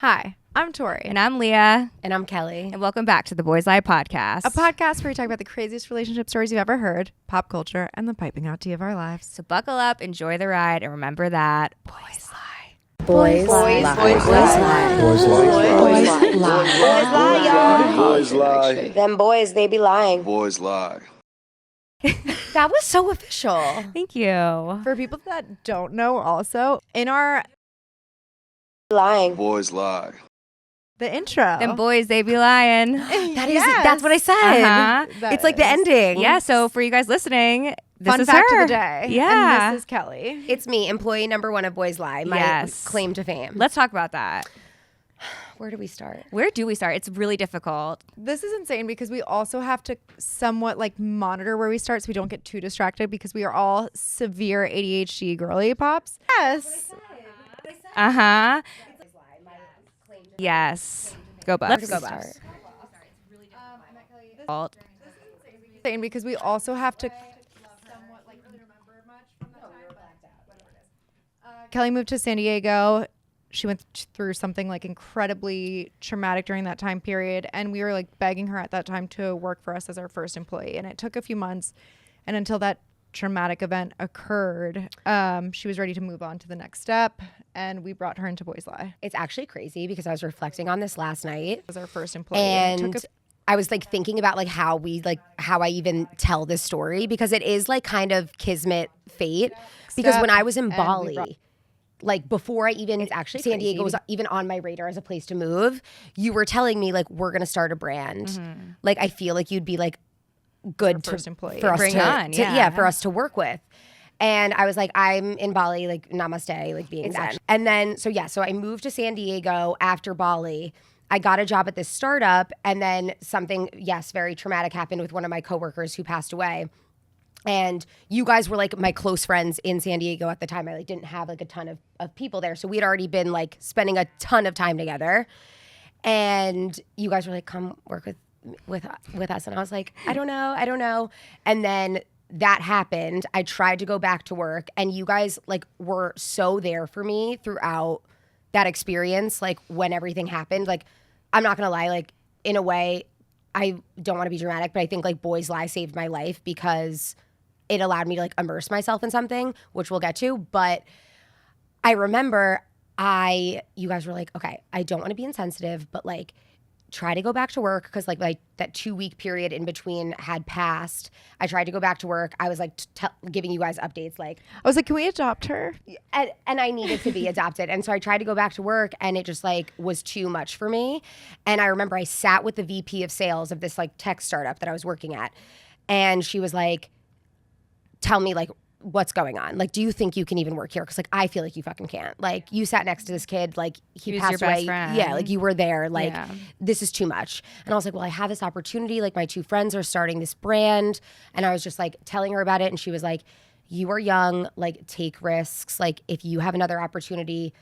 Hi, I'm Tori. And I'm Leah. And I'm Kelly. And welcome back to the Boys Lie Podcast. A podcast where we talk about the craziest relationship stories you've ever heard, pop culture, and the piping hot tea of our lives. So buckle up, enjoy the ride, and remember that boys lie. Boys lie. Boys lie. Boys lie. Boys lie, y'all. Boys lie. Them boys, they be lying. Boys lie. That was so official. Thank you. For people that don't know also, in our Lying. Boys lie. the intro. Them boys, they be lying. That's what I said. Uh-huh. That It's like the is. ending. Yeah, so for you guys listening, this Fun is fact her. of the day. Yeah. And this is Kelly. It's me, employee number one of Boys Lie. My Yes. claim to fame. Let's talk about that. Where do we start? Where do we start? It's really difficult. This is insane because we also have to somewhat like monitor where we start so we don't get too distracted because we are all severe ADHD girly pops. Yes. Uh-huh. Yes. Go Buffs. Let's go back. Insane because we also have to somewhat like really remember much from that time. Kelly moved to San Diego. She went through something like incredibly traumatic during that time period. And we were like begging her at that time to work for us as our first employee. And it took a few months. And until that traumatic event occurred, she was ready to move on to the next step. And we brought her into Boys Lie It's actually crazy because I was reflecting on this last night. as our first employee. And it took I was like thinking about like how I even tell this story because it is like kind of kismet fate. Because Step, when I was in and we Bali, brought- like before I even actually San Diego crazy. was even on my radar as a place to move, you were telling me like we're gonna start a brand. Like I feel like you'd be like good first employee. for us Bring to, on, to yeah. for us to work with. And I was like, I'm in Bali, like namaste, like being zen. And then so I moved to San Diego after Bali. I got a job at this startup, and then something, very traumatic happened with one of my coworkers who passed away. And you guys were like my close friends in San Diego at the time. I like didn't have like a ton of people there. So we had already been like spending a ton of time together. And you guys were like, come work with us. And I was like, I don't know. And then that happened. I tried to go back to work, and you guys like were so there for me throughout that experience. Like when everything happened, like I'm not gonna lie, like in a way, I don't want to be dramatic, but I think like Boys Lie saved my life because it allowed me to like immerse myself in something, which we'll get to. But I remember you guys were like, okay, I don't want to be insensitive, but like try to go back to work because like that 2-week period in between had passed. I tried to go back to work. I was like giving you guys updates like, I was like, can we adopt her? and I needed to be adopted. And so I tried to go back to work, and it just like was too much for me. And I remember I sat with the VP of sales of this like tech startup that I was working at. And she was like, tell me like, what's going on? Like, do you think you can even work here? Because like, I feel like you fucking can't. Like, you sat next to this kid, like he was passed your best away. friend. Yeah, like you were there. Like, Yeah. this is too much. And I was like, well, I have this opportunity. Like my 2 friends are starting this brand. And I was just like telling her about it. And she was like, you are young, like take risks. Like if you have another opportunity,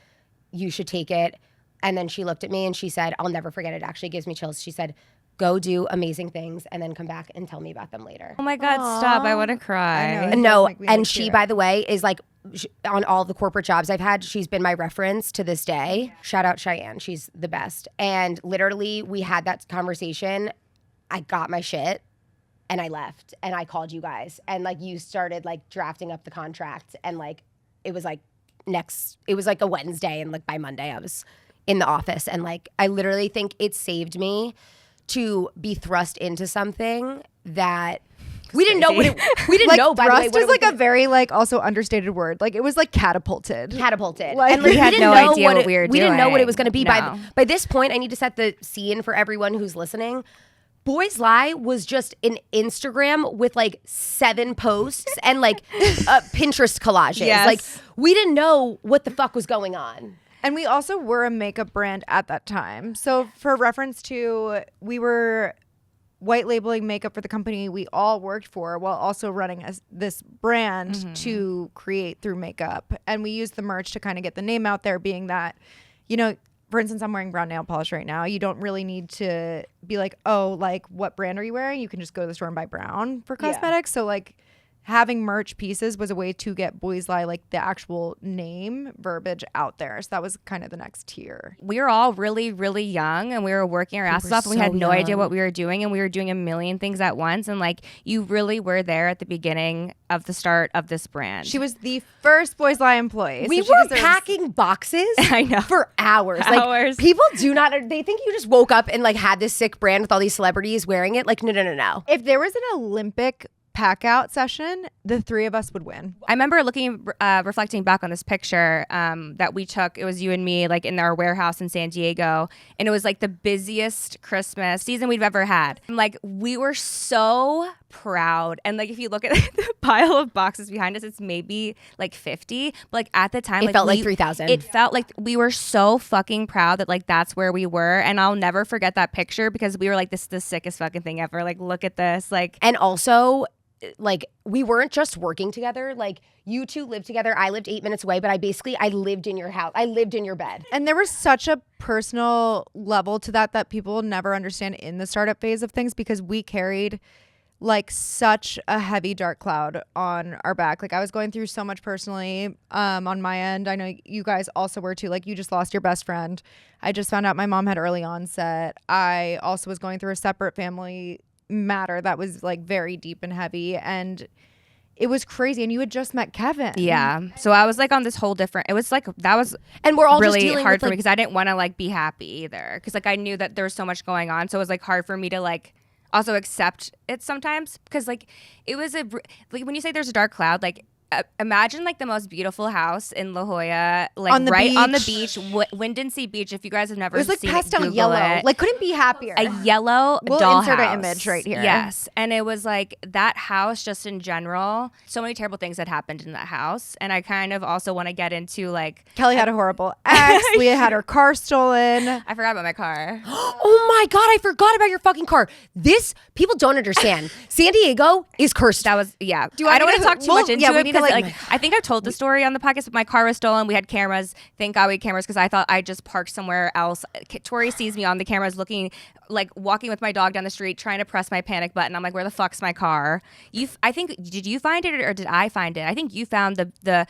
you should take it. And then she looked at me and she said, I'll never forget it. Actually gives me chills. She said, go do amazing things and then come back and tell me about them later. Oh my God, stop. I want to cry. I know. It No, does make me, and like, she, tear by up. the way, is like on all the corporate jobs I've had, she's been my reference to this day. Shout out Cheyenne. She's the best. And literally, we had that conversation. I got my shit and I left and I called you guys. And like you started like drafting up the contract. And like it was like it was like a Wednesday. And like by Monday, I was in the office. And like I literally think it saved me to be thrust into something that we didn't know what we didn't Like know, by the way, thrust what is it like was a very like also understated word. Like it was like catapulted. catapulted. Like, and we had didn't no know idea what we were We didn't know what it doing. was going to be. No. By this point, I need to set the scene for everyone who's listening. Boys Lie was just an Instagram with like 7 posts and like Pinterest collages. Yes. Like we didn't know what the fuck was going on. And we also were a makeup brand at that time. So for reference to, we were white labeling makeup for the company we all worked for while also running this brand to create through makeup. And we used the merch to kind of get the name out there, being that, you know, for instance, I'm wearing brown nail polish right now. You don't really need to be like, oh, like what brand are you wearing? You can just go to the store and buy brown for cosmetics. So like having merch pieces was a way to get Boys Lie, like the actual name verbiage out there. So that was kind of the next tier. We were all really, really young and we were working our asses off and we had no idea what we were doing and we were doing a million things at once. And like, you really were there at the beginning of the start of this brand. She was the first Boys Lie employee. We so were packing boxes I know. for hours. Like, people do not, they think you just woke up and like had this sick brand with all these celebrities wearing it. Like, no. If there was an Olympic pack out session, the three of us would win. I remember reflecting back on this picture that we took. It was you and me, like in our warehouse in San Diego, and it was like the busiest Christmas season we've ever had. And, like, we were so proud, and like if you look at the pile of boxes behind us, it's maybe like 50. But like at the time, It felt like 3,000. It felt like we were so fucking proud that like that's where we were, and I'll never forget that picture because we were like, this is the sickest fucking thing ever. Like, look at this. Like, And also, like, we weren't just working together. Like, you two lived together. I lived 8 minutes away, but I lived in your house. I lived in your bed. And there was such a personal level to that people will never understand in the startup phase of things, because we carried like such a heavy dark cloud on our back. Like, I was going through so much personally on my end. I know you guys also were too. Like, you just lost your best friend. I just found out my mom had early onset. I also was going through a separate family matter that was like very deep and heavy, and it was crazy. And you had just met Kevin. yeah. So I was like on this whole different, it was like, that was And we're all really just dealing hard with, for me like, because I didn't want to like be happy either, because like I knew that there was so much going on. So it was like hard for me to like also accept it sometimes, because like it was like when you say there's a dark cloud, like imagine like the most beautiful house in La Jolla, like on the right beach. on the beach, Windansea Beach. If you guys have never It was like seen pastel Google yellow. it. Like, couldn't be happier. A yellow We'll dollhouse. insert an image right here. Yes. And it was like that house just in general, so many terrible things had happened in that house. And I kind of also want to get into like, Kelly had a horrible ex. Leah had her car stolen. I forgot about my car. Oh my God, I forgot about your fucking car. This, people don't understand. San Diego is cursed. That was, yeah. Do I I don't want need to to- talk too well, much into yeah, we it need to, because like- like, I think I told the story on the podcast, but my car was stolen. We had cameras. Thank God we had cameras, because I thought I just parked somewhere else. Tori sees me on the cameras looking, like walking with my dog down the street, trying to press my panic button. I'm like, where the fuck's my car? I think, did you find it or did I find it? I think you found the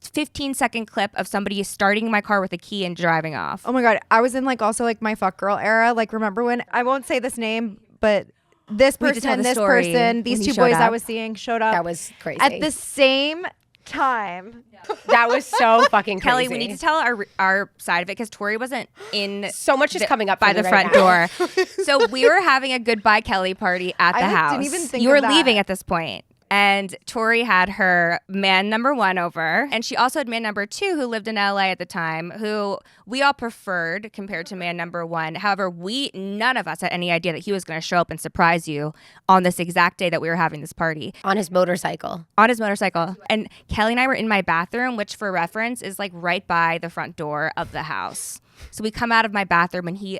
15-second clip of somebody starting my car with a key and driving off. Oh my God. I was in like also like my fuck girl era. Like, remember when, I won't say this name, but this We have to tell person, the this story person, these when two he showed boys I up. was seeing showed up That was crazy. at the same time. That was so fucking crazy. Kelly, we need to tell our side of it because Tori wasn't in. So much is coming up by for the me right front now. door. So we were having a goodbye Kelly party at the I, like, house. didn't even think you of were that. leaving at this point. And Tori had her man number one over. And she also had man number two, who lived in LA at the time, who we all preferred compared to man number one. However, none of us had any idea that he was going to show up and surprise you on this exact day that we were having this party. On his motorcycle. On his motorcycle. And Kelly and I were in my bathroom, which for reference is like right by the front door of the house. So we come out of my bathroom and he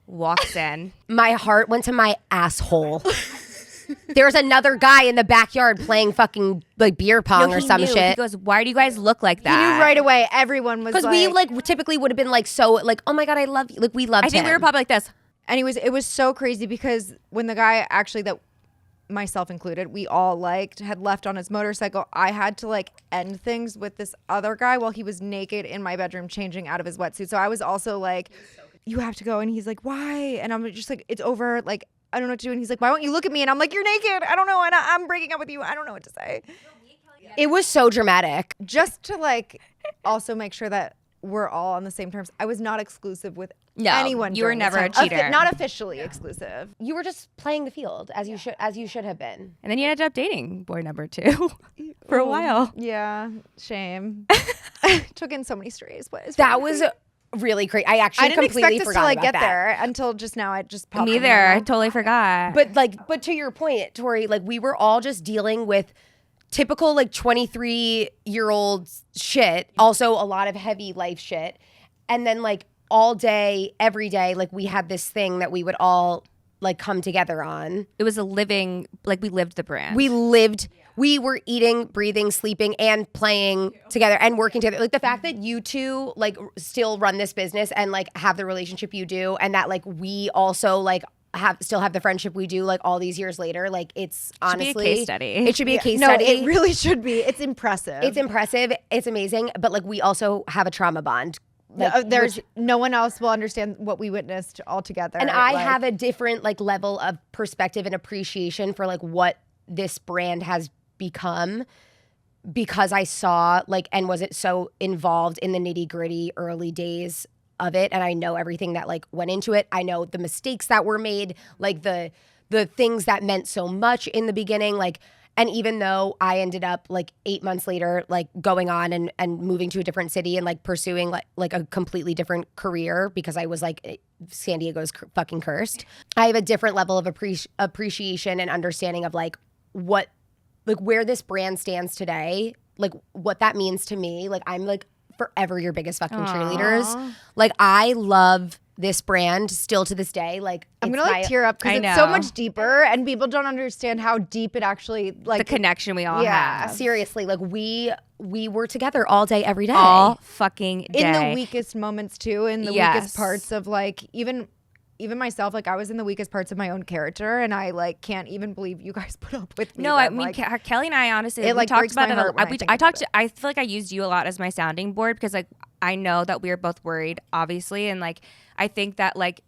walks in. My heart went to my asshole. There's another guy in the backyard playing fucking like beer pong or he some knew. shit. He goes, why do you guys look like He that? knew right away. Everyone was Because like, we like typically would have been like so like, oh my God, I love you. Like we loved I think him. we were probably like this. anyways, it was so crazy because when the guy actually, that myself included, we all liked, had left on his motorcycle, I had to like end things with this other guy while he was naked in my bedroom changing out of his wetsuit. So I was also like, you have to go. And he's like, why? And I'm just like, it's over. Like, I don't know what to do. And he's like, why won't you look at me? And I'm like, you're naked. I don't know. And I'm breaking up with you. I don't know what to say. It was so dramatic. Just to like also make sure that we're all on the same terms. I was not exclusive with No, anyone. you were during this never a time. cheater. Not officially exclusive. You were just playing the field as you should have been. And then you ended up dating boy number two for a while. Yeah, shame. Took in so many strays. But it's That fine. was really crazy. I actually I didn't completely expect us forgot to like about get that. there until just now. I just popped Me in there. I my mouth. totally forgot. But to your point, Tori, like we were all just dealing with typical like 23-year-old shit, also a lot of heavy life shit. And then like all day, every day, like we had this thing that we would all like come together on. it was a living, like we lived the brand. We were eating, breathing, sleeping, and playing together and working together. Like the fact that you two like still run this business and like have the relationship you do, and that like we also like still have the friendship we do like all these years later. Like it's honestly be a case study. It should be a case No, study. it really should be. It's impressive. It's impressive. It's amazing. But like we also have a trauma bond. Like, There's no one else will understand what we witnessed altogether. and I have a different like level of perspective and appreciation for like what this brand has become because I saw like and wasn't so involved in the nitty-gritty early days of it, and I know everything that like went into it. I know the mistakes that were made, like the things that meant so much in the beginning, like. And even though I ended up like 8 months later, like going on and moving to a different city and like pursuing like a completely different career because I was like, San Diego's fucking cursed. I have a different level of appreciation and understanding of like what, like where this brand stands today, like what that means to me. Like I'm like forever your biggest fucking cheerleaders. Like I love this brand still to this day. Like I'm gonna like tear up because it's so much deeper, and people don't understand how deep it actually like the connection we all have. Seriously, like we were together all day, every day, All fucking day. in the weakest moments too, in the weakest parts of like even myself. Like I was in the weakest parts of my own character, and I like can't even believe you guys put up with me. No, then. I mean like, Kelly and I honestly it, we like, talked breaks my about it. heart when I think I about talked. I feel like I used you a lot as my sounding board because like I know that we were both worried, obviously, and like I think that like.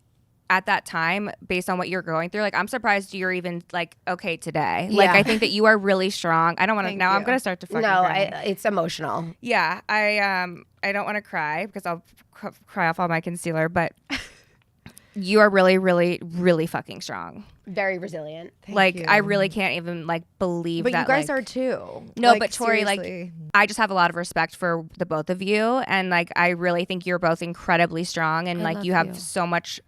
At that time, based on what you're going through, like I'm surprised you're even like okay today. Like I think that you are really strong. I don't want to now. I'm gonna start to fucking cry. it's emotional. Yeah, I don't want to cry because I'll cry off all my concealer, but you are really, really, really fucking strong. Very resilient. Like you. I really can't even like believe but that. you guys like, are too. No, Like, but Tori, seriously. like I just have a lot of respect for the both of you, and like I really think you're both incredibly strong, and like you have so much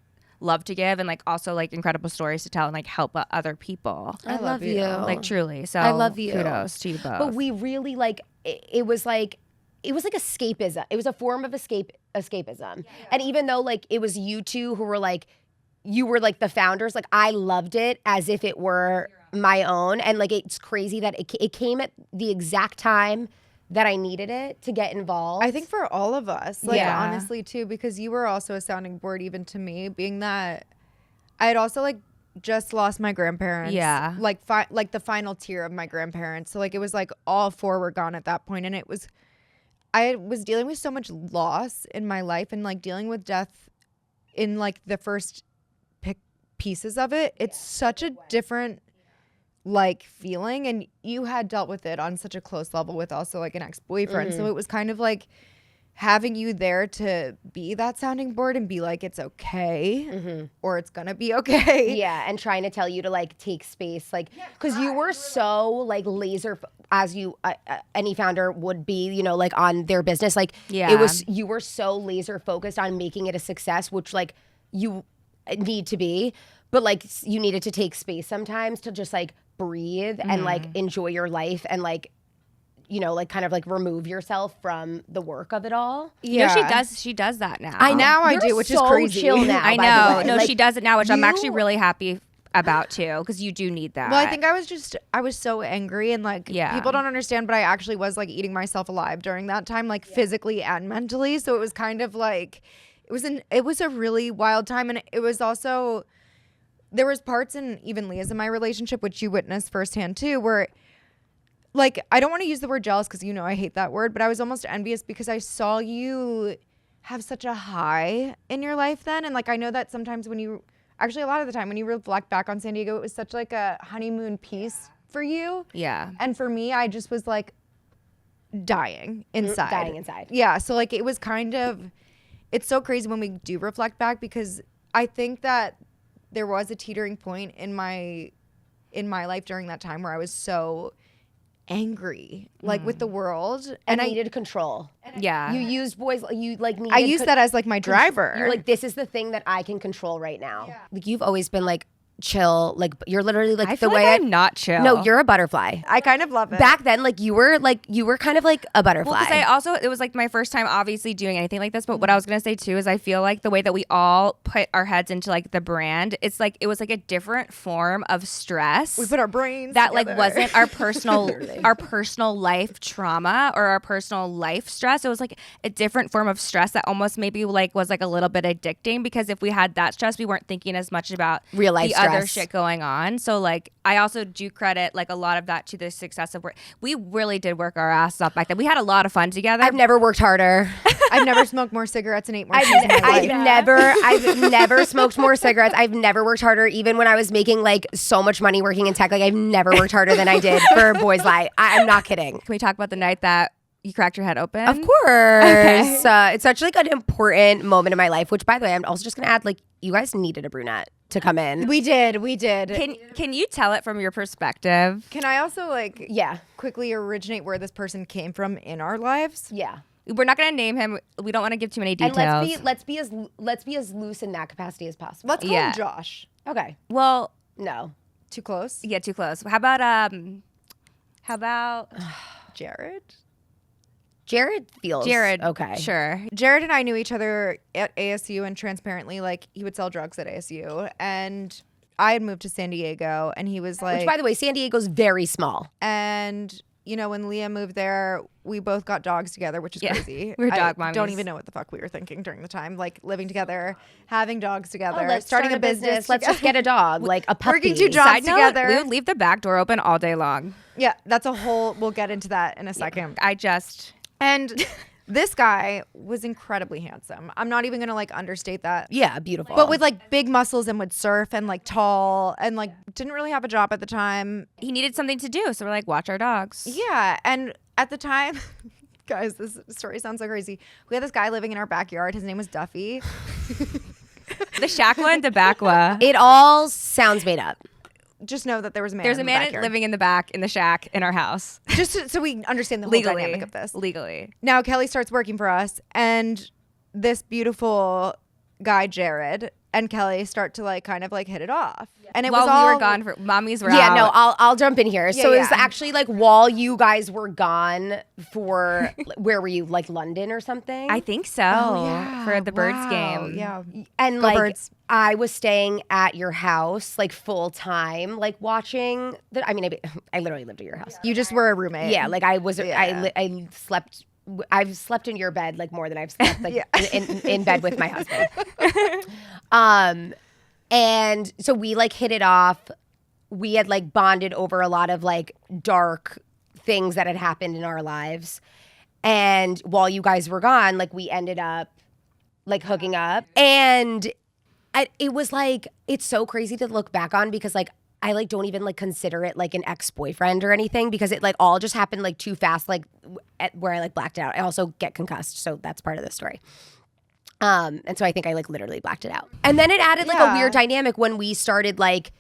love to give, and like also like incredible stories to tell, and like help other people. I love you. Like truly. So I love you. Kudos to you both. But we really like it was like escapism. It was a form of escapism. And even though like it was you two who were like you were like the founders, like I loved it as if it were my own. And like it's crazy that it came at the exact time that I needed it to get involved. I think for all of us, like Yeah. honestly too, because you were also a sounding board even to me, being that I had also like just lost my grandparents. Yeah. Like like the final tier of my grandparents. So like it was like all four were gone at that point, and I was dealing with so much loss in my life, and like dealing with death in like the first pieces of it. It's such a different like feeling, and you had dealt with it on such a close level with also like an ex-boyfriend. So it was kind of like having you there to be that sounding board and be like, it's okay or it's gonna be okay. Yeah, and trying to tell you to like take space, like because you were so like laser as you any founder would be, you know, like on their business. Like you were so laser focused on making it a success, which like you need to be, but like you needed to take space sometimes to just like breathe and like enjoy your life and like, you know, like kind of like remove yourself from the work of it all. Yeah, she does that now. I do, which is crazy. Chill now. I by the know. way. No, Like, she does it now, which I'm actually you- really happy about too, because you do need that. Well, I think I was so angry, and like Yeah. people don't understand, but I actually was like eating myself alive during that time, like physically and mentally. So it was kind of like it was a really wild time, and it was also there was parts in even Leah's and my relationship, which you witnessed firsthand too, where like I don't want to use the word jealous because you know I hate that word, but I was almost envious because I saw you have such a high in your life then, and like I know that sometimes when you actually a lot of the time when you reflect back on San Diego, it was such like a honeymoon piece for you. Yeah. And for me, I just was like dying inside. Dying inside. Yeah. So like it was kind of, it's so crazy when we do reflect back, because I think that there was a teetering point in my life during that time where I was so angry, like with the world, and I needed control. Yeah. You used boys. You like needed. I used that as like my driver. You're like, this is the thing that I can control right now. Like you've always been like chill. Like you're literally like I the feel way like I'm not chill. No, you're a butterfly. I kind of love it. Back then, like you were kind of like a butterfly. Well, because it was like my first time obviously doing anything like this. But what I was gonna say too is I feel like the way that we all put our heads into like the brand, it's like it was like a different form of stress. We put our brains that together. like wasn't our personal life trauma or our personal life stress. It was like a different form of stress that almost maybe like was like a little bit addicting, because if we had that stress, we weren't thinking as much about real life the stress. other shit going on. So like I also do credit like a lot of that to the success of work. We really did work our asses off back then. We had a lot of fun together. I've never worked harder. I've never smoked more cigarettes and ate more cheese in my life. I've never smoked more cigarettes. I've never worked harder, even when I was making like so much money working in tech. Like I've never worked harder than I did for Boys Lie. I'm not kidding. Can we talk about the night that you cracked your head open? Of course. Okay. It's such like an important moment in my life, which by the way, I'm also just going to add, like, you guys needed a brunette to come in. We did. Can you tell it from your perspective? Can I also like Yeah. quickly originate where this person came from in our lives? Yeah. We're not gonna name him. We don't want to give too many details. And let's be as loose in that capacity as possible. Let's call Yeah. him Josh. Okay. Well, No. Too close? yeah, too close. How about Jared feels Jared? okay. Sure. Jared and I knew each other at ASU, and transparently, like, he would sell drugs at ASU, and I had moved to San Diego, and he was like, Which, by the way, San Diego's very small. and you know, when Leah moved there, we both got dogs together, which is Yeah. crazy. We were dog I don't mommies. even know what the fuck we were thinking during the time, like living together, having dogs together, Let's starting a business. Let's just get a dog, like a puppy. Working two jobs Side note, together. we would leave the back door open all day long. Yeah, that's a whole. We'll get into that in a second. And this guy was incredibly handsome. I'm not even gonna like understate that. Yeah, beautiful. But with like big muscles and would surf and like tall and like didn't really have a job at the time. He needed something to do, so we're like, watch our dogs. Yeah, and at the time, guys, this story sounds so crazy. We had this guy living in our backyard. His name was Duffy. The Shaqua and the Bacqua. it all sounds made up. Just know that there was a man. There's in a the man backyard. living in the back in the shack in our house. Just so we understand the whole Legally. dynamic of this. Legally. Now Kelly starts working for us, and this beautiful guy Jared and Kelly start to like kind of like hit it off. And it While was all we were gone for mommies were out. Yeah, no, I'll jump in here. So Yeah, it's yeah. actually like while you guys were gone for where were you? Like London or something? I think so. For the Birds game. Yeah. and Go like Birds. I was staying at your house like full time, like watching the I literally lived at your house. You just were a roommate. Yeah, like I was Yeah. I slept I've slept in your bed like more than I've slept like Yeah. in bed with my husband. And so we like hit it off. We had like bonded over a lot of like dark things that had happened in our lives. And while you guys were gone, like we ended up like hooking up. And it was like, it's so crazy to look back on because like I like don't even like consider it like an ex-boyfriend or anything because it like all just happened like too fast, like where I like blacked out. I also get concussed, so that's part of the story. And so I think I like literally blacked it out. And then it added like a Yeah. weird dynamic when we started like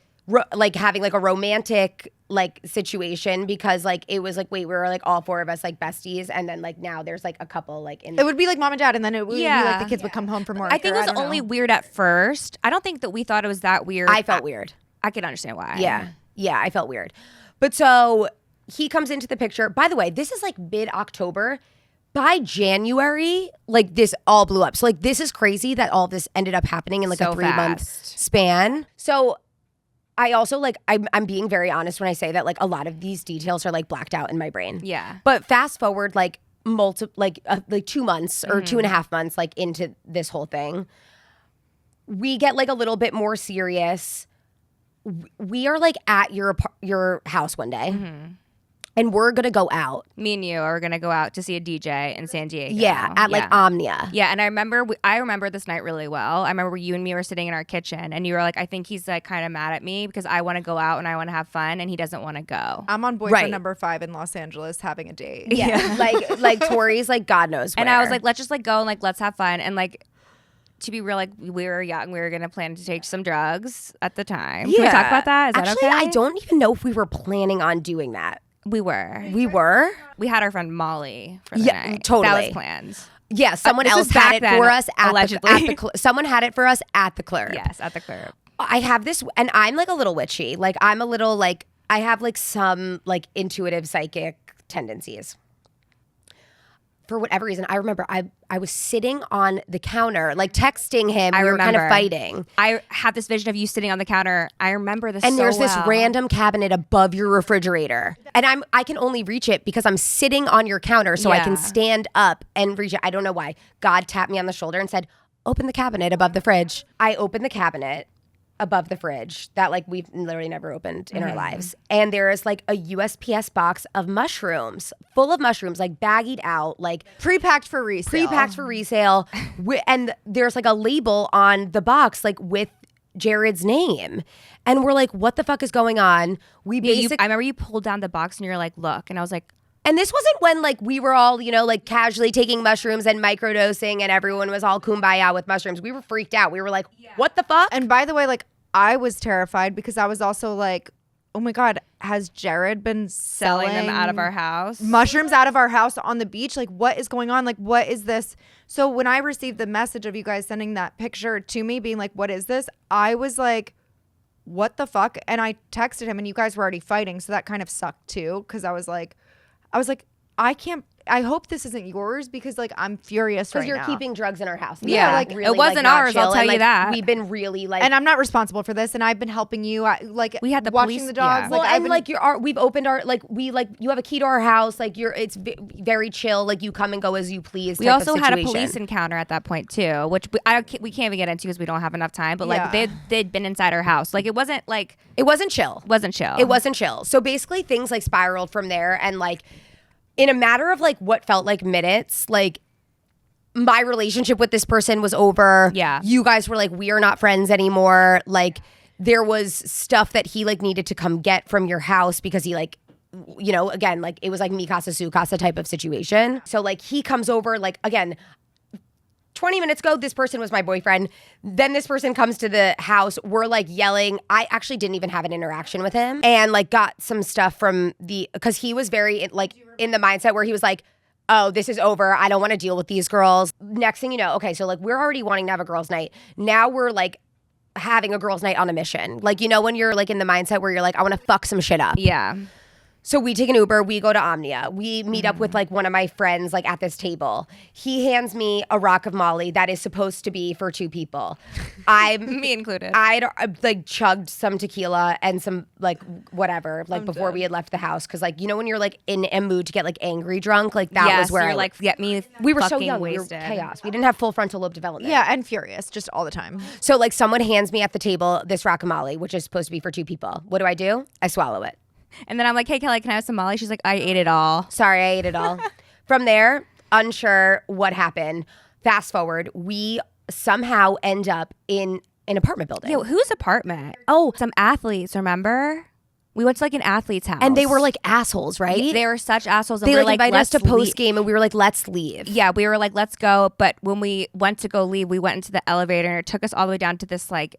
having like a romantic like situation because like it was like wait, we were like all four of us like besties and then like now there's like a couple like in It would be like mom and dad, and then it would be like Yeah. the kids would come home from work. I think or it was don't only know. weird at first. I don't think that we thought it was that weird. I felt weird. I can understand why. Yeah, I felt weird. But so he comes into the picture. By the way, this is like mid-October. By January, like this all blew up. So like this is crazy that all this ended up happening in like So a 3-month fast. span. So I also like I'm being very honest when I say that like a lot of these details are like blacked out in my brain. Yeah. But fast forward like 2 months or 2.5 months like into this whole thing, we get like a little bit more serious. We are like at your house one day, and we're gonna go out. Me and you are gonna go out to see a DJ in San Diego. Yeah, at like Omnia. Yeah, and I remember this night really well. I remember you and me were sitting in our kitchen, and you were like, "I think he's like kind of mad at me because I want to go out and I want to have fun, and he doesn't want to go." I'm on boyfriend Right. number 5 in Los Angeles having a date. Yeah, like Tori's like God knows where. And I was like, "Let's just like go and like let's have fun." And like, to be real, like we were young, we were gonna plan to take some drugs at the time. Can we talk about that? Is Actually, that okay? I don't even know if we were planning on doing that. We were. We were. We had our friend Molly for the Yeah, night. totally. That was planned. Yeah, someone this else was back had it then, for us at allegedly. someone had it for us at the club. Yes, at the club. I have this, and I'm like a little witchy. Like I'm a little like, I have like some like intuitive psychic tendencies. For whatever reason, I remember I was sitting on the counter, like texting him. We were kind of fighting. I had this vision of you sitting on the counter. I remember this. And so there's this well. random cabinet above your refrigerator, and I can only reach it because I'm sitting on your counter, so I can stand up and reach it. I don't know why. God tapped me on the shoulder and said, "Open the cabinet above the fridge." I opened the cabinet above the fridge that like we've literally never opened in our lives. And there is like a USPS box of mushrooms, full of mushrooms, like baggied out, like Pre-packed for resale. And there's like a label on the box, like with Jared's name. And we're like, what the fuck is going on? I remember you pulled down the box and you're like, look. And I was like, and this wasn't when like we were all, you know, like casually taking mushrooms and microdosing and everyone was all kumbaya with mushrooms. We were freaked out. We were like, what the fuck? And by the way, like I was terrified because I was also like, oh my God, has Jared been selling them out of our house? Mushrooms out of our house on the beach? Like, what is going on? Like, what is this? So when I received the message of you guys sending that picture to me being like, what is this? I was like, what the fuck? And I texted him and you guys were already fighting. So that kind of sucked too. Cause I was like, I hope this isn't yours because like I'm furious right now. Because you're keeping drugs in our house. Yeah, like it wasn't ours. I'll tell you that. We've been really like, and I'm not responsible for this. And I've been helping you. Like we had the watching police, the dogs. yeah. Like we've opened our you have a key to our house. Like it's very chill. Like you come and go as you please. We also had a police encounter at that point too, which we can't even get into because we don't have enough time. But like they'd been inside our house. Like it wasn't chill. It wasn't chill. So basically things like spiraled from there, and like in a matter of like what felt like minutes, like my relationship with this person was over. Yeah. You guys were like, we are not friends anymore. Like there was stuff that he like needed to come get from your house because he like, you know, again, like it was like mi casa su casa type of situation. So like he comes over, like again, 20 minutes ago, this person was my boyfriend. Then this person comes to the house. We're like yelling. I actually didn't even have an interaction with him, and like got some stuff from because he was very like in the mindset where he was like, oh, this is over. I don't want to deal with these girls. Next thing you know, okay, so like we're already wanting to have a girls' night. Now we're like having a girls' night on a mission. Like, you know, when you're like in the mindset where you're like, I want to fuck some shit up. Yeah. So we take an Uber, we go to Omnia. We meet up with like one of my friends like at this table. He hands me a rock of Molly that is supposed to be for 2 people. Me included. I'd like chugged some tequila and some like whatever like before we had left the house, because like, you know, when you're like in a mood to get like angry drunk, like that was where you're like, get me. We were so fucking young, wasted. we were chaos. We didn't have full frontal lobe development. Yeah, and furious just all the time. So like someone hands me at the table this rock of Molly, which is supposed to be for 2 people. What do? I swallow it. And then I'm like, hey, Kelly, can I have some Molly? She's like, I ate it all. Sorry, I ate it all. From there, unsure what happened. Fast forward, we somehow end up in an apartment building. Yo, whose apartment? Oh, some athletes, remember? We went to like an athlete's house. And they were like assholes, right? They were such assholes. And they we were like invited us let's to post leave. game and we were like, let's leave. Yeah, we were like, let's go. But when we went to go leave, we went into the elevator and it took us all the way down to this like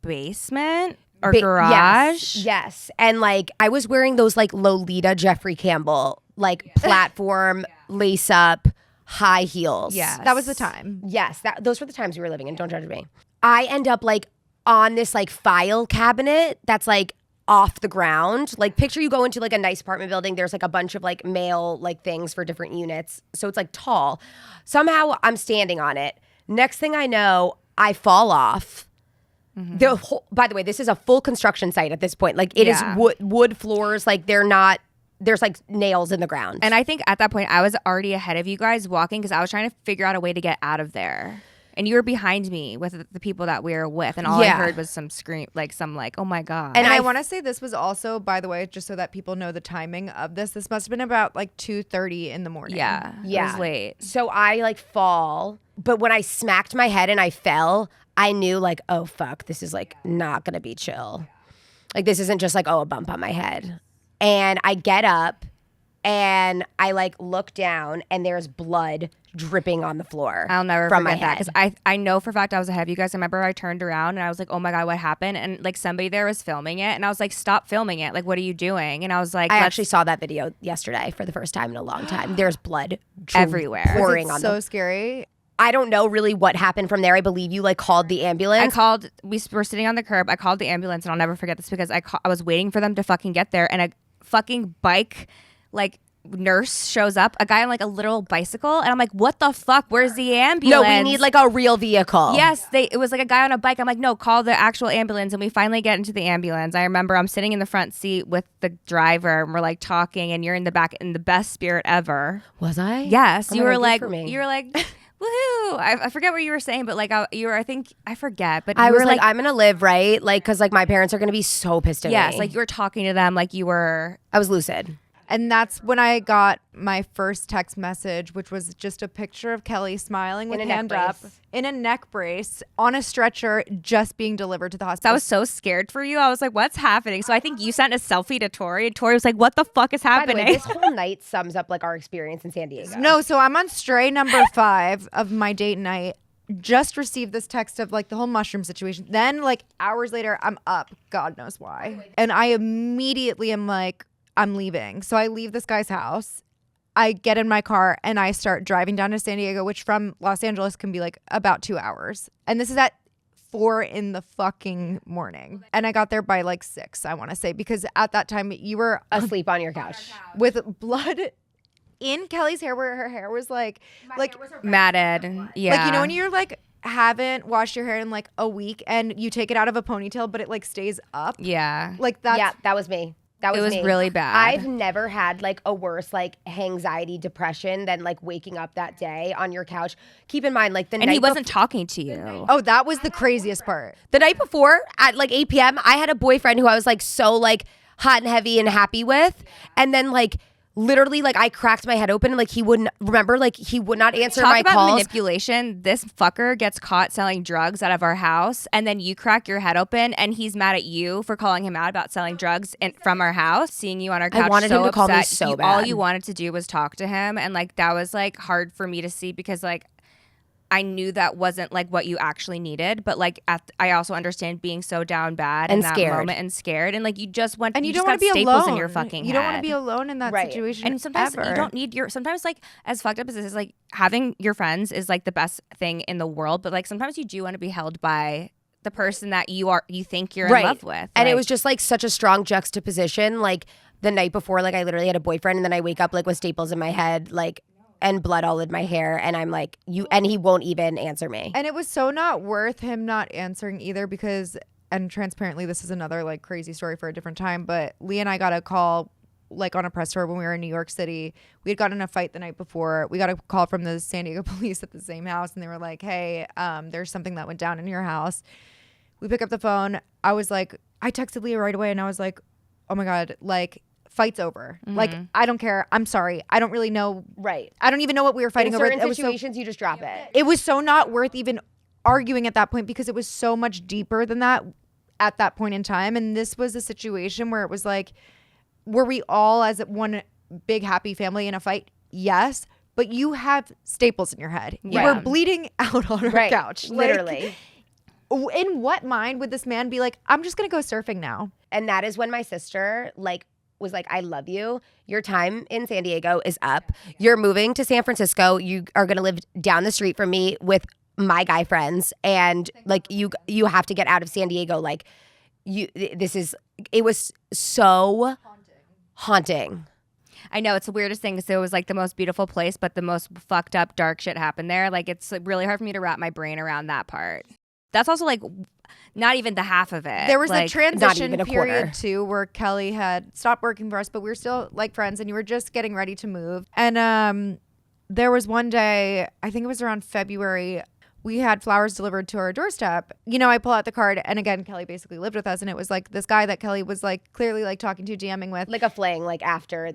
basement. Or garage. Yes. And like I was wearing those like Lolita Jeffrey Campbell, like platform, lace up, high heels. Yeah. That was the time. Yes. Those were the times we were living in. Don't judge me. I end up like on this like file cabinet that's like off the ground. Like picture you go into like a nice apartment building. There's like a bunch of like mail like things for different units. So it's like tall. Somehow I'm standing on it. Next thing I know, I fall off. Mm-hmm. By the way, this is a full construction site at this point. Like it is wood floors. Like they're not. There's like nails in the ground. And I think at that point I was already ahead of you guys walking because I was trying to figure out a way to get out of there. And you were behind me with the people that we were with, and all I heard was some scream, like some like, oh my god. And I want to say this was also, by the way, just so that people know the timing of this. This must have been about like 2:30 in the morning. Yeah, it was late. So I like fall, but when I smacked my head and I fell, I knew like, oh fuck, this is like not gonna be chill. Like this isn't just like, oh, a bump on my head. And I get up and I like look down and there's blood dripping on the floor. I'll never from forget my that head. because I know for a fact I was ahead of you guys. I remember I turned around and I was like, oh my god, what happened? And like somebody there was filming it, and I was like, stop filming it. Like, what are you doing? And I was like, I actually saw that video yesterday for the first time in a long time. There's blood everywhere, pouring on so scary. I don't know really what happened from there. I believe you like called the ambulance. We were sitting on the curb. I called the ambulance, and I'll never forget this because I was waiting for them to fucking get there, and a fucking bike like nurse shows up, a guy on like a literal bicycle, and I'm like, what the fuck? Where's the ambulance? No, we need like a real vehicle. Yes, it was like a guy on a bike. I'm like, no, call the actual ambulance. And we finally get into the ambulance. I remember I'm sitting in the front seat with the driver, and we're like talking, and you're in the back in the best spirit ever. Was I? Yes, Oh you my were God, like, good for me. you were like, woohoo! I forget what you were saying, but like you were, I think I forget, but I you was were like, I'm gonna live, right? Like, cause like my parents are gonna be so pissed at me. yes, like you were talking to them, like you were. I was lucid. And that's when I got my first text message, which was just a picture of Kelly smiling with In a neck hand up brace. in a neck brace on a stretcher, just being delivered to the So hospital. I was so scared for you. I was like, what's happening? So I think you sent a selfie to Tori, and Tori was like, what the fuck is By the way, happening? this whole night sums up like our experience in San Diego. No, so I'm on stray number 5 of my date night. Just received this text of like the whole mushroom situation. Then like hours later, I'm up. God knows why. And I immediately am like, I'm leaving. So I leave this guy's house. I get in my car and I start driving down to San Diego, which from Los Angeles can be like about 2 hours. And this is at 4 in the fucking morning. And I got there by like 6, I want to say, because at that time you were Asleep on your couch. with blood in Kelly's hair, where her hair was like Matted. Yeah. like, you know, when you're like haven't washed your hair in like a week and you take it out of a ponytail, but it like stays up. Yeah. Like that's Yeah, that was me. That was It was me. really bad. I've never had like a worse like anxiety, depression than like waking up that day on your couch. Keep in mind, like the And night he wasn't talking to you. oh, that was the craziest part. the night before at like 8 p.m. I had a boyfriend who I was like so like hot and heavy and happy with, and then like literally like I cracked my head open and like he wouldn't remember, like he would not answer Talk my about calls. manipulation. This fucker gets caught selling drugs out of our house, and then you crack your head open, and he's mad at you for calling him out about selling drugs from our house, seeing you on our couch. wanted so him to call me upset. so All bad. you wanted to do was talk to him, and like that was like hard for me to see because like I knew that wasn't like what you actually needed, but like I also understand being so down bad in And that scared. moment and scared, and like you just went And you, just don't want got to be staples alone in your fucking You don't want head. to be alone in that Right. situation. And sometimes ever. you don't need sometimes like as fucked up as this is, like having your friends is like the best thing in the world, but like sometimes you do want to be held by the person that you think you're in love with. And it Like, was just like such a strong juxtaposition. Like the night before, like I literally had a boyfriend, and then I wake up like with staples in my head, like and blood all in my hair, and I'm like, and he won't even answer me. And it was so not worth him not answering either because, and transparently, this is another like crazy story for a different time, but Lee and I got a call like on a press tour when we were in New York City. We had gotten in a fight the night before. We got a call from the San Diego police at the same house, and they were like, hey, there's something that went down in your house. We pick up the phone. I was like, I texted Leah right away, and I was like, oh my God, like, fight's over. Like, I don't care. I'm sorry. I don't really know. Right. I don't even know what we were fighting In over. certain It was so situations, you just drop it. it was so not worth even arguing at that point because it was so much deeper than that at that point in time. And this was a situation where it was like, were we all as one big happy family in a fight? Yes. But you have staples in your head. You Yeah. were bleeding out on our Right. couch. Like, Literally. in what mind would this man be like, I'm just going to go surfing now? And that is when my sister like was like, I love you. Your time in San Diego is up. You're moving to San Francisco. You are going to live down the street from me with my guy friends. And like, you have to get out of San Diego. Like it was so haunting. I know it's the weirdest thing because it was like the most beautiful place, but the most fucked up dark shit happened there. Like it's like, really hard for me to wrap my brain around that part. That's also like not even the half of it. There was like, a transition even a period quarter. too where Kelly had stopped working for us, but we were still like friends and you were just getting ready to move. And there was one day, I think it was around February, we had flowers delivered to our doorstep. You know, I pull out the card and again, Kelly basically lived with us and it was like this guy that Kelly was like clearly like talking to, DMing with. Like a fling, like after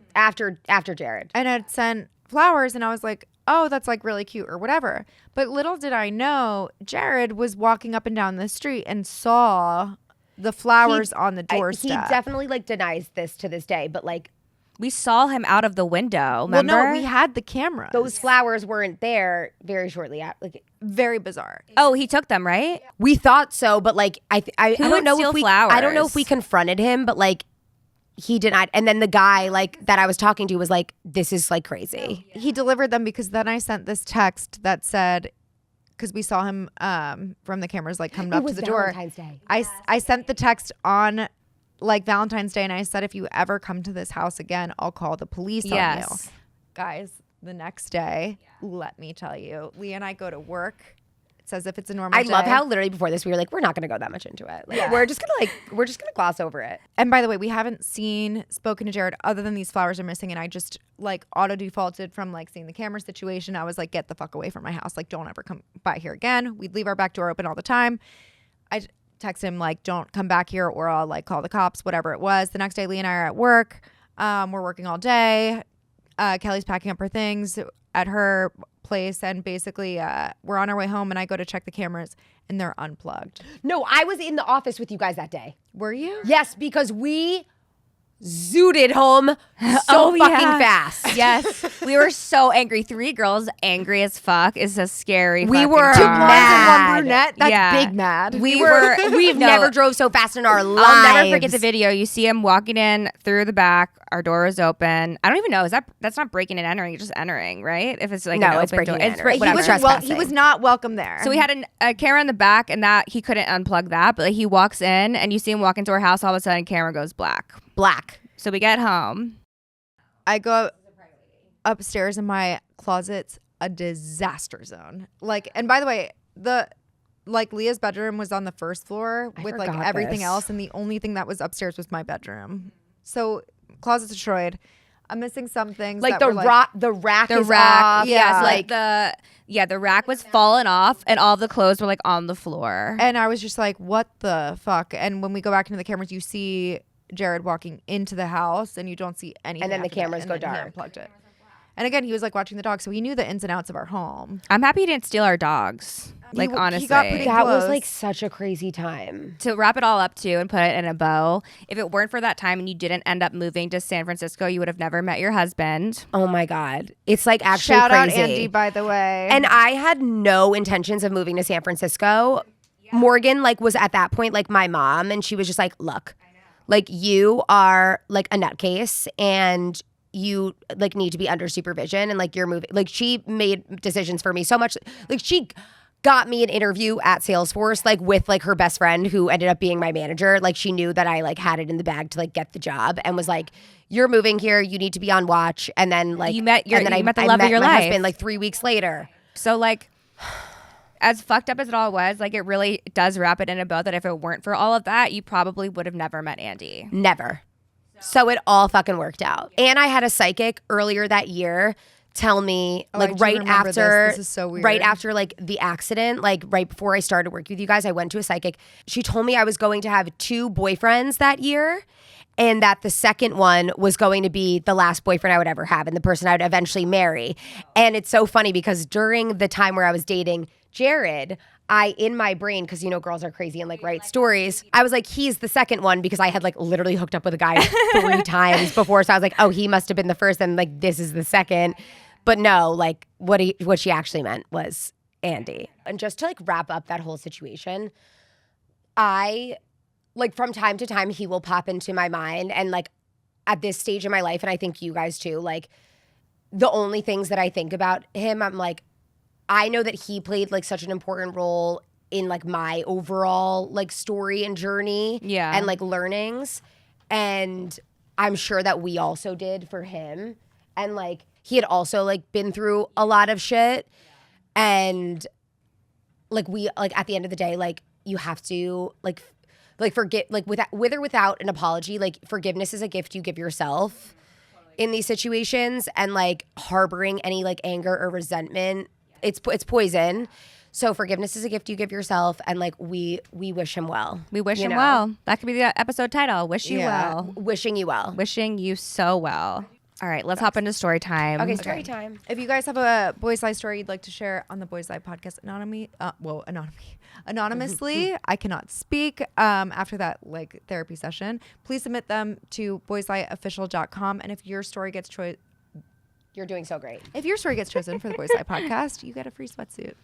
Jared. And had sent flowers and I was like, oh, that's like really cute or whatever. But little did I know, Jared was walking up and down the street and saw the flowers on the doorstep. He definitely like denies this to this day, but like we saw him out of the window. Well, Remember? no, we had the camera. those flowers weren't there very shortly after. Like Very bizarre. Oh, he took them, right? we thought so, but like I don't would know steal if we flowers? I don't know if we confronted him, but like he denied. And then the guy like that I was talking to was like, this is like crazy. He delivered them because then I sent this text that said, because we saw him from the cameras like coming up to was the door. Valentine's Day. I sent the text on like Valentine's Day, and I said, if you ever come to this house again, I'll call the police on you. Yes. Guys, the next day, let me tell you, Leah and I go to work. It's as if it's a normal I day. love how literally before this we were like, we're not gonna go that much into it. Like, we're just gonna gloss over it. And by the way, we haven't spoken to Jared other than these flowers are missing. And I just like auto defaulted from like seeing the camera situation. I was like, get the fuck away from my house. Like, don't ever come by here again. We'd leave our back door open all the time. I text him like, don't come back here or I'll like call the cops, whatever it was. The next day, Lee and I are at work. We're working all day. Kelly's packing up her things at her place, and basically we're on our way home, and I go to check the cameras and they're unplugged. No, I was in the office with you guys that day. Were you? Yes, because we zooted home so fucking fast. Yes. We were so angry. 3 girls angry as fuck is a scary We fucking were Two car. blondes and one Mad. brunette. That's Yeah. big mad. We've No. never drove so fast in our lives. I'll never forget the video. You see him walking in through the back. Our door is open. I don't even know. That's not breaking and entering. It's just entering, right? If it's like No, an it's open breaking door. and entering. he whatever. was Trespassing. he was not welcome there. So we had a camera in the back, and that he couldn't unplug that. But like, he walks in, and you see him walk into our house. All of a sudden, camera goes black. black. So we get home. I go upstairs, and my closet's a disaster zone. Like, and by the way, Leah's bedroom was on the first floor with like forgot everything this. else, and the only thing that was upstairs was my bedroom. So closet's destroyed. I'm missing some things. Like that the were, rack The is rack, off. yeah, so like the rack was falling off, and all the clothes were like on the floor. And I was just like, what the fuck? And when we go back into the cameras, you see Jared walking into the house, and you don't see anything. And then the after that, cameras and go then he dark. unplugged it. And again, he was like watching the dog, so he knew the ins and outs of our home. I'm happy he didn't steal our dogs. Like, He honestly. got pretty that was close. like such a crazy time. To wrap it all up too and put it in a bow, if it weren't for that time and you didn't end up moving to San Francisco, you would have never met your husband. Oh my God. It's like actually Shout out crazy. Andy, by the way. And I had no intentions of moving to San Francisco. Morgan like was at that point like my mom, and she was just like, look, like you are like a nutcase and you like need to be under supervision, and like you're moving. Like she made decisions for me so much. Like she got me an interview at Salesforce like with like her best friend who ended up being my manager. Like she knew that I like had it in the bag to like get the job, and was like, you're moving here, you need to be on watch. And then like You met and then you I met the I love met of your my life. husband like 3 weeks later. So like, as fucked up as it all was, like it really does wrap it in a bow that if it weren't for all of that, you probably would have never met Andy. Never. So it all fucking worked out. And I had a psychic earlier that year tell me Oh, I like do right remember after this. This is so weird. right after like the accident, like right before I started working with you guys, I went to a psychic. She told me I was going to have 2 boyfriends that year, and that the second one was going to be the last boyfriend I would ever have and the person I would eventually marry. And it's so funny because during the time where I was dating Jared, I, in my brain, because you know girls are crazy and like write stories, I was like, he's the second one, because I had like literally hooked up with a guy 3 times before. So I was like, oh, he must have been the first, and like this is the second. But no, like what she actually meant was Andy. And just to like wrap up that whole situation, I like from time to time he will pop into my mind, and like at this stage in my life, and I think you guys too, like the only things that I think about him, I'm like, I know that he played like such an important role in like my overall like story and journey, Yeah. and like learnings, and I'm sure that we also did for him, and like he had also like been through a lot of shit, and like we like at the end of the day, like you have to like forget, like with or without an apology, like forgiveness is a gift you give yourself in these situations, and like harboring any like anger or resentment, it's poison. So forgiveness is a gift you give yourself, and like we wish him well. We wish you him know? well. That could be the episode title. Wish you Yeah. well. Wishing you well. Wishing you so well. All right, let's hop into story time. Okay, story time. If you guys have a Boys Lie story you'd like to share on the Boys Lie podcast anonymously, I cannot speak after that like therapy session, please submit them to boyslieofficial.com. And if your story gets You're doing so great. chosen for the Boys Lie podcast, you get a free sweatsuit.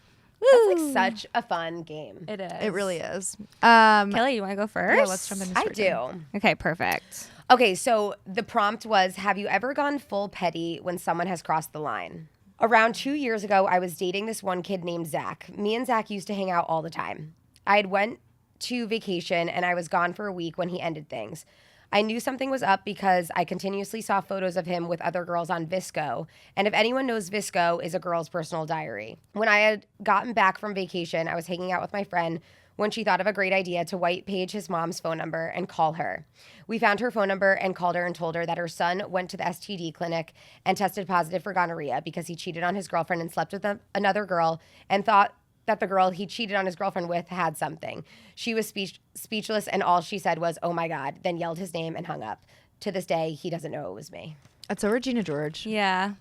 That's like such a fun game. It is. It really is. Kelly, you want to go first? Yeah, let's jump into I story do. time. Okay, perfect. Okay, so the prompt was, have you ever gone full petty when someone has crossed the line? Around 2 years ago, I was dating this one kid named Zach. Me and Zach used to hang out all the time. I had went to vacation and I was gone for a week when he ended things. I knew something was up because I continuously saw photos of him with other girls on Visco. And if anyone knows, Visco is a girl's personal diary. When I had gotten back from vacation, I was hanging out with my friend when she thought of a great idea to white page his mom's phone number and call her. We found her phone number and called her and told her that her son went to the STD clinic and tested positive for gonorrhea because he cheated on his girlfriend and slept with another girl and thought that the girl he cheated on his girlfriend with had something. She was speechless, and all she said was, "Oh my God," then yelled his name and hung up. To this day, he doesn't know it was me. That's so Regina George. Yeah.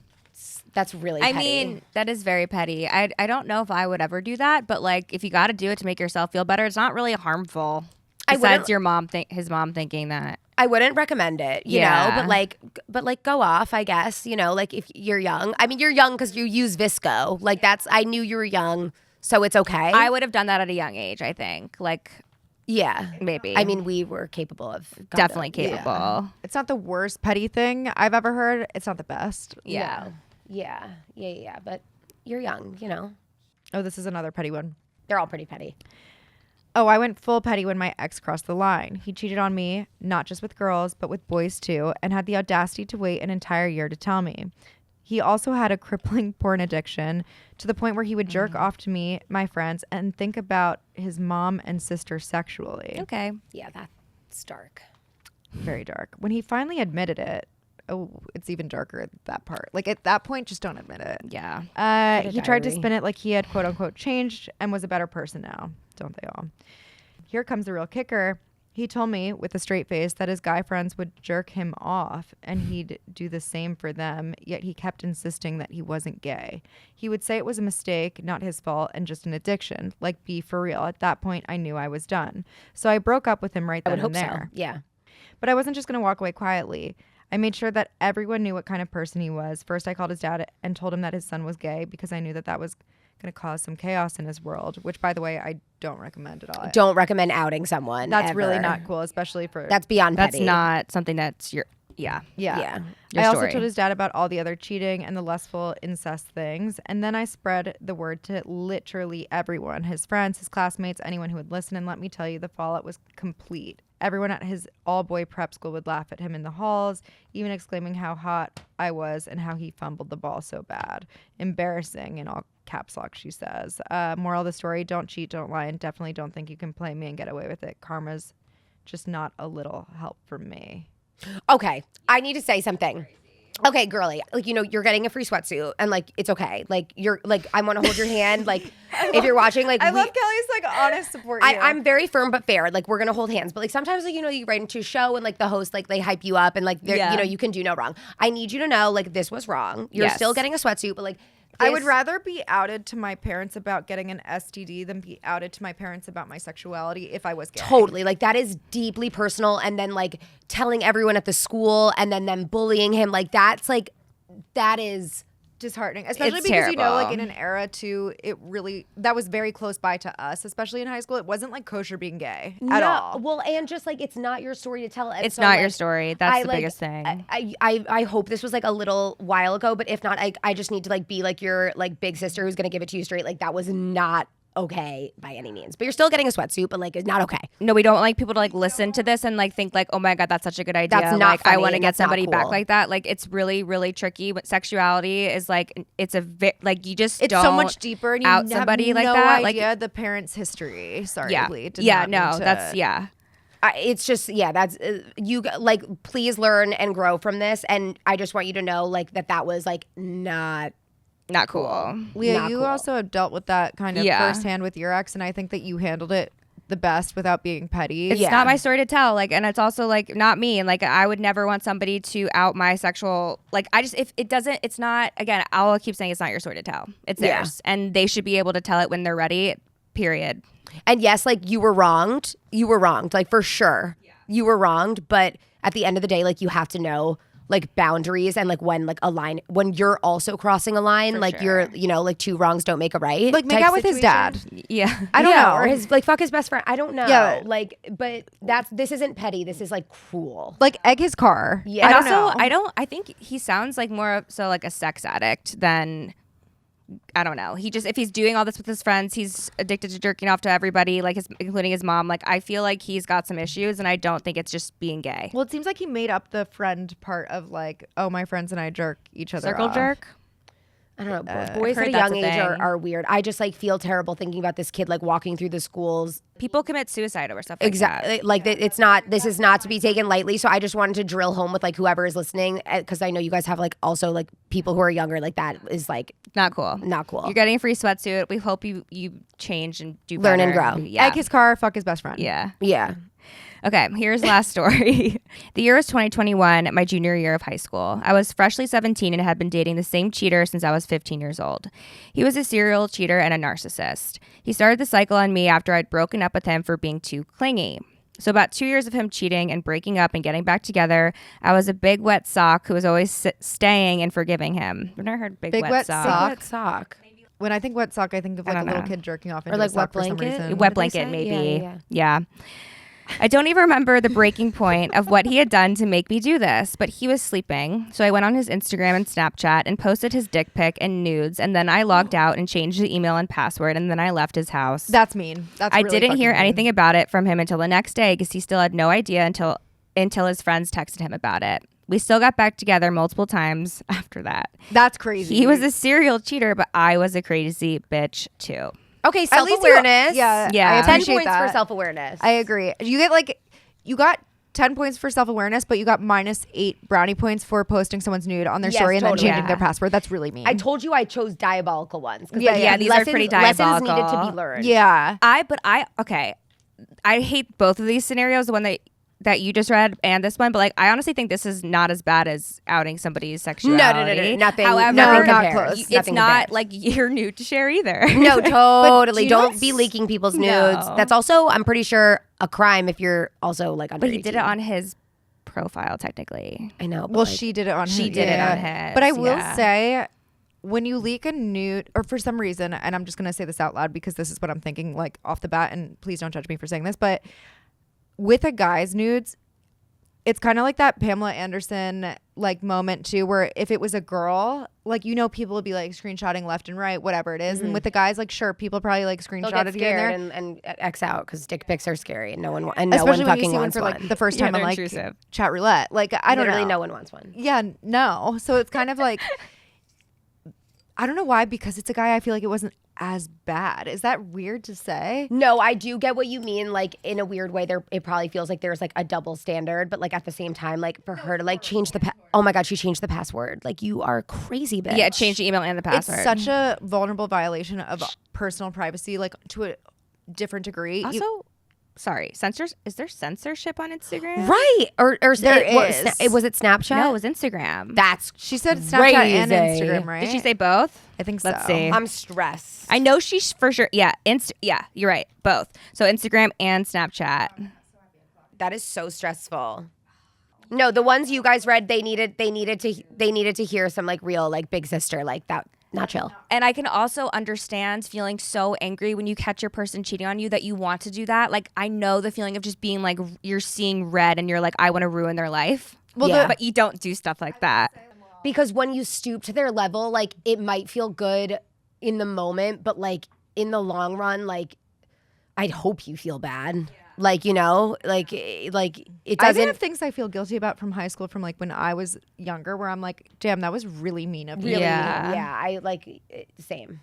That's really petty. I mean, that is very petty. I don't know if I would ever do that, but like if you got to do it to make yourself feel better, it's not really harmful. Besides your mom, his mom thinking that. I wouldn't recommend it, you know, but like go off, I guess, you know, like if you're young. I mean, you're young because you use Visco. Like I knew you were young, so it's okay. I would have done that at a young age, I think. Like, yeah, maybe. I mean, we were capable of definitely capable. Yeah. It's not the worst petty thing I've ever heard. It's not the best. Yeah. Yeah. But you're young, you know. Oh, this is another petty one. They're all pretty petty. Oh, I went full petty when my ex crossed the line. He cheated on me, not just with girls, but with boys too, and had the audacity to wait an entire year to tell me. He also had a crippling porn addiction to the point where he would jerk off to me, my friends, and think about his mom and sister sexually. Okay. Yeah, that's dark. Very dark. When he finally admitted it, oh, it's even darker at that part. Like at that point, just don't admit it. Yeah. He tried to spin it like he had quote unquote changed and was a better person now. Don't they all? Here comes the real kicker. He told me with a straight face that his guy friends would jerk him off and he'd do the same for them, yet he kept insisting that he wasn't gay. He would say it was a mistake, not his fault, and just an addiction. Like, be for real. At that point, I knew I was done. So I broke up with him right then and there. So. Yeah. But I wasn't just going to walk away quietly. I made sure that everyone knew what kind of person he was. First, I called his dad and told him that his son was gay because I knew that that was going to cause some chaos in his world, which, by the way, I don't recommend at all. Don't recommend outing someone. That's ever. really not cool, especially for... That's beyond That's petty. not something that's your... Yeah. Yeah. I also told his dad about all the other cheating and the lustful incest things. And then I spread the word to literally everyone, his friends, his classmates, anyone who would listen. And let me tell you, the fallout was complete. Everyone at his all-boy prep school would laugh at him in the halls, even exclaiming how hot I was and how he fumbled the ball so bad. Embarrassing in all caps lock, she says. Moral of the story, don't cheat, don't lie, and definitely don't think you can play me and get away with it. Karma's just not a little help from me. Okay, I need to say something. Okay, girly, like, you know, you're getting a free sweatsuit and like, it's okay. Like, you're like, I want to hold your hand. Like, if you're watching, like, I love Kelly's like honest support. I'm very firm but fair. Like, we're going to hold hands. But like, sometimes, like, you know, you write into a show and like the host, like, they hype you up and like, you know, you can do no wrong. I need you to know, like, this was wrong. You're still getting a sweatsuit, but like, I would rather be outed to my parents about getting an STD than be outed to my parents about my sexuality if I was gay. Totally. Like, that is deeply personal. And then like telling everyone at the school and then them bullying him. Like, that's like, that is disheartening, especially It's because, you know, like terrible. in an era too, it really, that was very close by to us, especially in high school. It wasn't like kosher being gay at all. Well, and just like, it's not your story to tell. And It's so, not like, your story. That's the biggest thing. I hope this was like a little while ago, but if not, I just need to like be like your like big sister who's gonna give it to you straight. Like, that was not okay by any means. But you're still getting a swetsuit, but like, it's not okay. No, we don't like people to like listen to this and like think like, oh my God, that's such a good idea. That's not like, I funny want to and get that's not somebody back cool. like that. Like, it's really, really tricky. But sexuality is like, it's a like you just It's don't so much deeper, and you out have somebody no like that. idea Like, the parents' history. Sorry, yeah, Lee, did yeah, not no, mean to- that's yeah. It's just, yeah, that's you like, please learn and grow from this. And I just want you to know like that was like not Cool. Leah, Not you cool. also have dealt with that kind of Yeah. firsthand with your ex, and I think that you handled it the best without being petty. It's not my story to tell. Like, and it's also like not me. And like, I would never want somebody to out my sexual. Like, I just, if it doesn't, it's not. Again, I'll keep saying it's not your story to tell. It's Yeah. theirs, and they should be able to tell it when they're ready. Period. And yes, like, you were wronged. You were wronged, like, for sure. You were wronged, but at the end of the day, like, you have to know like boundaries and like when like a line, when you're also crossing a line, like you're, you know, like two wrongs don't make a right. Like, make type out with his dad. situation. Yeah. I don't know. Or his like fuck his best friend. I don't know. Yeah. Like, but this isn't petty. This is like cruel. Like, egg his car. Yeah. And I don't also, know. I think he sounds like more of so like a sex addict than I don't know. He just, if he's doing all this with his friends, he's addicted to jerking off to everybody, like including his mom. Like, I feel like he's got some issues, and I don't think it's just being gay. Well, it seems like he made up the friend part of like, oh, my friends and I jerk each other Circle off. jerk. I don't know. I've Boys heard at a that's young a age thing. are weird. I just like feel terrible thinking about this kid like walking through the schools. People commit suicide over stuff like Exactly. that. Like it's not. This is not to be taken lightly. So I just wanted to drill home with like whoever is listening, because I know you guys have like also like people who are younger. Like that is like Not cool. not cool. You're getting a free sweatsuit. We hope you change and do Learn and better. grow. Yeah. Egg his car, fuck his best friend. Yeah. Yeah. Okay, here's last story. The year was 2021, my junior year of high school. I was freshly 17 and had been dating the same cheater since I was 15 years old. He was a serial cheater and a narcissist. He started the cycle on me after I'd broken up with him for being too clingy. So about 2 years of him cheating and breaking up and getting back together, I was a big wet sock who was always staying and forgiving him. I've never heard big wet sock. sock. Wet sock. When I think wet sock, I think of like a don't little know. kid jerking off Or into like a sock wet for some blanket? reason. Wet What did they blanket, say? maybe. Yeah. Yeah. I don't even remember the breaking point of what he had done to make me do this, but he was sleeping. So I went on his Instagram and Snapchat and posted his dick pic and nudes, and then I logged out and changed the email and password, and then I left his house. That's mean. That's I really didn't hear fucking mean. anything about it from him until the next day because he still had no idea until his friends texted him about it. We still got back together multiple times after that. That's crazy. He was a serial cheater, but I was a crazy bitch too. Okay. At Self least awareness. Yeah, Yeah. I 10 appreciate points that. for self awareness. I agree. You got 10 points for self-awareness, but you got -8 brownie points for posting someone's nude on their Yes, story and then totally. changing their Yeah. password. That's really mean. I told you I chose diabolical ones. 'Cause, Yeah, like, yeah, these are pretty Lessons needed to diabolical. be learned. yeah. I hate both of these scenarios, the one that you just read and this one, but like I honestly think this is not as bad as outing somebody's sexuality. Nothing. However, nothing not compares. close. it's Nothing not compares. like you're nude to share either. No, totally. do you know Don't what's- be leaking people's No. nudes. That's also, I'm pretty sure, a crime if you're also like under But he did it 18. on his profile technically. I know. But Well, like, she did it on She his. did it on yeah. his, But I will yeah. say, when you leak a nude, or for some reason, and I'm just going to say this out loud because this is what I'm thinking like off the bat, and please don't judge me for saying this, but with a guy's nudes, it's kind of like that Pamela Anderson like moment too, where if it was a girl, like, you know, people would be like screenshotting left and right, whatever it is. And with the guys, like, sure, people probably like they'll screenshot get it here scared and there. and X out because dick pics are scary and no one and no Especially one when you fucking see one wants for like one. the first Yeah, time on they're like intrusive. chat roulette. Like, I don't Literally know. no one wants one. Yeah, no. So it's kind of like, I don't know why, because it's a guy, I feel like it wasn't as bad. Is that weird to say? No, I do get what you mean. Like in a weird way, it probably feels like there's like a double standard, but like at the same time, like for her to like change oh my god, she changed the password. Like, you are crazy, bitch. Yeah, change the email and the password. It's such a vulnerable violation of personal privacy, like to a different degree. also, sorry, is there censorship on Instagram? right. Or There was it Snapchat? No, it was Instagram. That's She said Snapchat and crazy. Instagram, right? Did she say both? I think so. Let's see. I'm stressed. I know she's for sure. Yeah, yeah, you're right. Both. So Instagram and Snapchat. That is so stressful. No, the ones you guys read, they needed to hear some like real like big sister like that. Not chill. And I can also understand feeling so angry when you catch your person cheating on you that you want to do that. Like, I know the feeling of just being like, you're seeing red and you're like, I want to ruin their life. Well, Yeah. But you don't do stuff like that. Because when you stoop to their level, like it might feel good in the moment, but like in the long run, like I'd hope you feel bad. Like, you know, like it I even doesn't. have things I feel guilty about from high school, from like when I was younger, where I'm like, damn, that was really mean of you. Really, Yeah. yeah. I like same.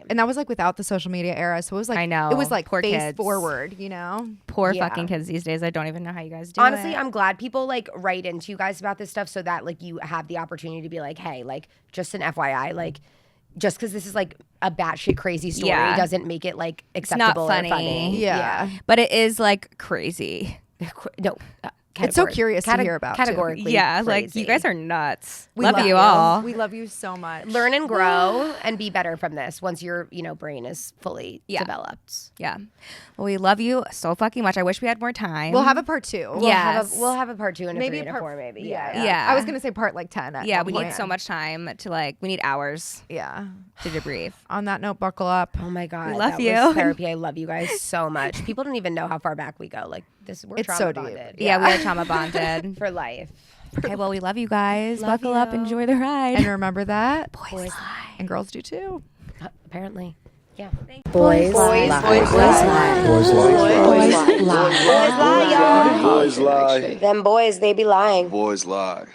And that was like without the social media era. So it was like, I know. it was like Poor face kids. forward, you know? Poor Yeah. fucking kids these days. I don't even know how you guys do Honestly, it. I'm glad people like write into you guys about this stuff so that like you have the opportunity to be like, hey, like just an FYI, like just because this is like a batshit crazy story Yeah. doesn't make it like not acceptable funny. or funny. Yeah. But it is like crazy. No. It's so curious to hear about, too. Categorically. Yeah, like crazy. you guys are nuts. We love you all. We love you so much. Learn and grow and be better from this once your, brain is fully Yeah. developed. Yeah. Well, we love you so fucking much. I wish we had more time. We'll have a part 2. We'll Yes. have a part 2 and Maybe a 3 and a part 4 maybe. Yeah. I was going to say part like 10. At Yeah, one we point. need so much time to we need hours Yeah. to debrief. On that note, buckle up. Oh my God. We love that you. was therapy. I love you guys so much. People don't even know how far back we go. Like we're It's trauma so deep. bonded. Yeah, we are trauma bonded. For life. Okay, well, we love you guys. Love Buckle up, you. enjoy the ride. And remember that Boys lie. and girls do too. Apparently. Yeah. Boys lie. Boys lie. Boys lie. Boys lie. Boys lie, y'all. Boys lie. Them boys, they be lying. Boys lie.